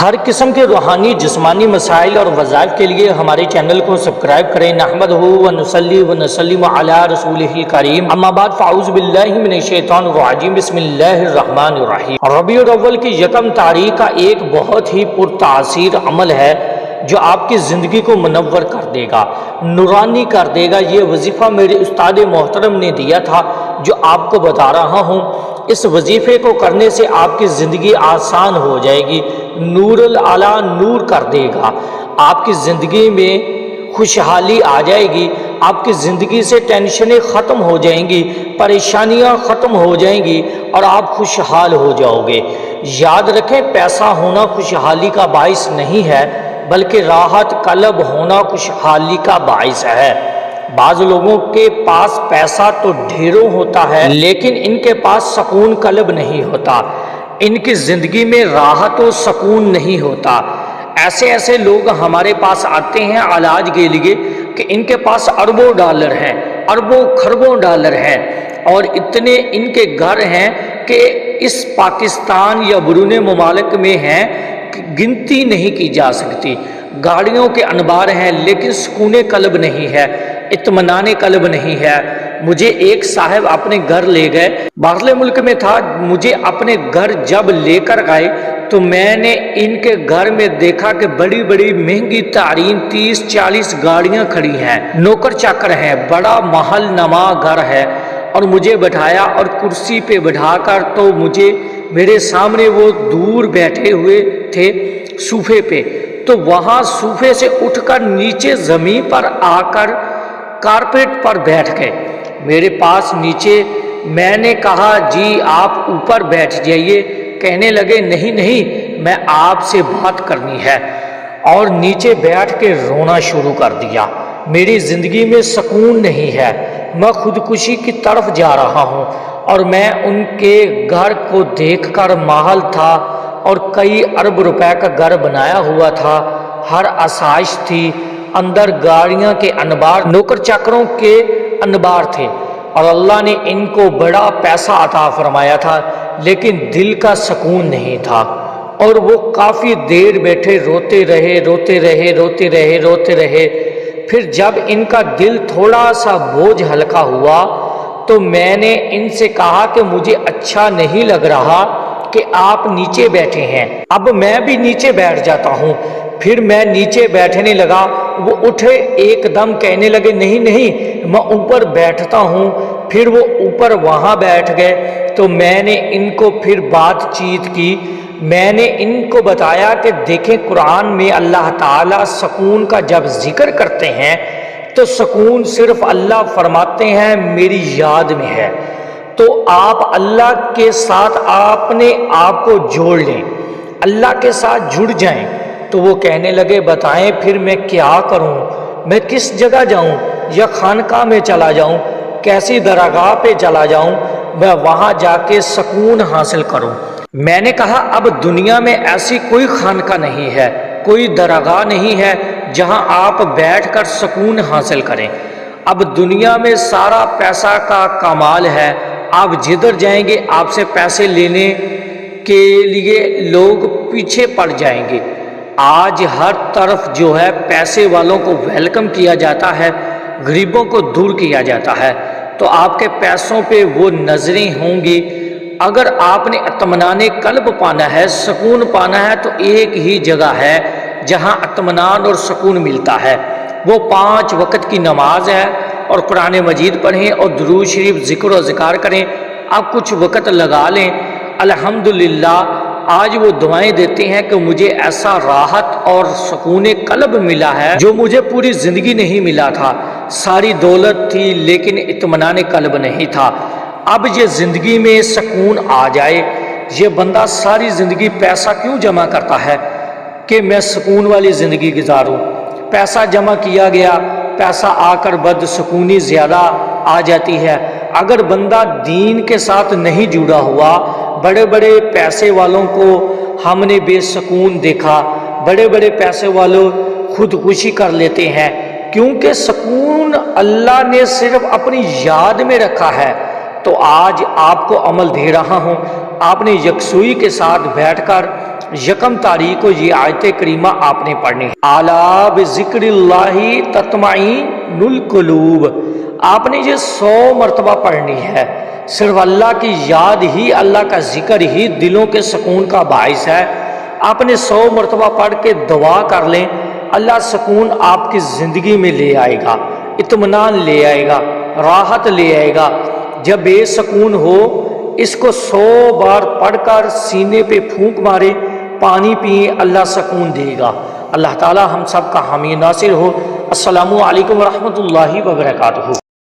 ہر قسم کے روحانی جسمانی مسائل اور وظائف کے لیے ہمارے چینل کو سبسکرائب کریں۔ نحمدہ و نصلی و نسلم علی رسولہ الکریم، اما بعد فاعوذ باللہ من الشیطان الرجیم، بسم اللہ الرحمن الرحیم۔ ربیع الاول کی یکم تاریخ کا ایک بہت ہی پرتاثیر عمل ہے جو آپ کی زندگی کو منور کر دے گا، نورانی کر دے گا۔ یہ وظیفہ میرے استاد محترم نے دیا تھا جو آپ کو بتا رہا ہوں۔ اس وظیفے کو کرنے سے آپ کی زندگی آسان ہو جائے گی، نور العلا نور کر دے گا۔ آپ کی زندگی میں خوشحالی آ جائے گی، آپ کی زندگی سے ٹینشنیں ختم ہو جائیں گی، پریشانیاں ختم ہو جائیں گی اور آپ خوشحال ہو جاؤ گے۔ یاد رکھیں، پیسہ ہونا خوشحالی کا باعث نہیں ہے بلکہ راحت قلب ہونا خوشحالی کا باعث ہے۔ بعض لوگوں کے پاس پیسہ تو ڈھیروں ہوتا ہے لیکن ان کے پاس سکون قلب نہیں ہوتا، ان کی زندگی میں راحت و سکون نہیں ہوتا۔ ایسے لوگ ہمارے پاس آتے ہیں علاج کے لیے کہ ان کے پاس اربوں ڈالر ہیں، اربوں خربوں ڈالر ہیں اور اتنے ان کے گھر ہیں کہ اس پاکستان یا بیرون ممالک میں ہیں گنتی نہیں کی جا سکتی۔ گاڑیوں کے انبار ہیں لیکن سکون قلب نہیں ہے، اطمینان قلب نہیں ہے۔ مجھے ایک صاحب اپنے گھر لے گئے، باہرلے ملک میں تھا، مجھے اپنے گھر جب لے کر گئے تو میں نے ان کے گھر میں دیکھا کہ بڑی بڑی مہنگی ترین 30-40 گاڑیاں کھڑی ہیں، نوکر چاکر ہیں، بڑا محل نما گھر ہے۔ اور مجھے بٹھایا اور کرسی پہ بٹھا کر تو میرے سامنے وہ دور بیٹھے ہوئے تھے صوفے پہ، تو وہاں صوفے سے اٹھ کر نیچے زمین پر آ کر کارپیٹ پر بیٹھ گئے میرے پاس نیچے۔ میں نے کہا جی آپ اوپر بیٹھ جائیے، کہنے لگے نہیں میں آپ سے بات کرنی ہے، اور نیچے بیٹھ کے رونا شروع کر دیا۔ میری زندگی میں سکون نہیں ہے، میں خودکشی کی طرف جا رہا ہوں۔ اور میں ان کے گھر کو دیکھ کر محل تھا اور کئی ارب روپے کا گھر بنایا ہوا تھا، ہر آسائش تھی، اندر گاڑیاں کے انبار، نوکر چاکروں کے انبار تھے، اور اللہ نے ان کو بڑا پیسہ عطا فرمایا تھا لیکن دل کا سکون نہیں تھا۔ اور وہ کافی دیر بیٹھے روتے رہے۔ پھر جب ان کا دل تھوڑا سا بوجھ ہلکا ہوا تو میں نے ان سے کہا کہ مجھے اچھا نہیں لگ رہا کہ آپ نیچے بیٹھے ہیں، اب میں بھی نیچے بیٹھ جاتا ہوں۔ پھر میں نیچے بیٹھنے لگا، وہ اٹھے ایک دم کہنے لگے نہیں میں اوپر بیٹھتا ہوں۔ پھر وہ اوپر وہاں بیٹھ گئے تو میں نے ان کو پھر بات چیت کی۔ میں نے ان کو بتایا کہ دیکھیں قرآن میں اللہ تعالیٰ سکون کا جب ذکر کرتے ہیں تو سکون صرف اللہ فرماتے ہیں میری یاد میں ہے، تو آپ اللہ کے ساتھ اپنے آپ کو جوڑ لیں، اللہ کے ساتھ جڑ جائیں۔ تو وہ کہنے لگے بتائیں پھر میں کیا کروں، میں کس جگہ جاؤں، یا خانقاہ میں چلا جاؤں، کیسی درگاہ پہ چلا جاؤں، میں وہاں جا کے سکون حاصل کروں۔ میں نے کہا اب دنیا میں ایسی کوئی خانقاہ نہیں ہے، کوئی درگاہ نہیں ہے جہاں آپ بیٹھ کر سکون حاصل کریں۔ اب دنیا میں سارا پیسہ کا کمال ہے، آپ جدھر جائیں گے آپ سے پیسے لینے کے لیے لوگ پیچھے پڑ جائیں گے۔ آج ہر طرف جو ہے پیسے والوں کو ویلکم کیا جاتا ہے، غریبوں کو دور کیا جاتا ہے، تو آپ کے پیسوں پہ وہ نظریں ہوں گی۔ اگر آپ نے اطمینان قلب پانا ہے، سکون پانا ہے، تو ایک ہی جگہ ہے جہاں اطمینان اور سکون ملتا ہے، وہ 5 وقت کی نماز ہے، اور قرآن مجید پڑھیں اور درود شریف ذکر و اذکار کریں۔ آپ کچھ وقت لگا لیں، الحمدللہ آج وہ دعائیں دیتے ہیں کہ مجھے ایسا راحت اور سکون قلب ملا ہے جو مجھے پوری زندگی نہیں ملا تھا۔ ساری دولت تھی لیکن اطمینان قلب نہیں تھا۔ اب یہ زندگی میں سکون آ جائے۔ یہ بندہ ساری زندگی پیسہ کیوں جمع کرتا ہے کہ میں سکون والی زندگی گزاروں؟ پیسہ جمع کیا گیا، پیسہ آ کر بدسکونی زیادہ آ جاتی ہے۔ اگر بندہ دین کے ساتھ نہیں جڑا ہوا، بڑے بڑے پیسے والوں کو ہم نے بے سکون دیکھا، بڑے بڑے پیسے والوں خودکشی کر لیتے ہیں، کیونکہ سکون اللہ نے صرف اپنی یاد میں رکھا ہے۔ تو آج آپ کو عمل دے رہا ہوں، آپ نے یکسوئی کے ساتھ بیٹھ کر یکم تاریخ کو یہ آیت کریمہ آپ نے پڑھنی ہے۔ الا بذکر اللہ تطمئن القلوب، آپ نے یہ 100 مرتبہ پڑھنی ہے۔ صرف اللہ کی یاد ہی، اللہ کا ذکر ہی دلوں کے سکون کا باعث ہے۔ آپ نے 100 مرتبہ پڑھ کے دعا کر لیں، اللہ سکون آپ کی زندگی میں لے آئے گا، اطمینان لے آئے گا، راحت لے آئے گا۔ جب بے سکون ہو اس کو 100 بار پڑھ کر سینے پہ پھونک مارے، پانی پئیں، اللہ سکون دے گا۔ اللہ تعالی ہم سب کا حامی ناصر ہو۔ السلام علیکم ورحمۃ اللہ وبرکاتہ۔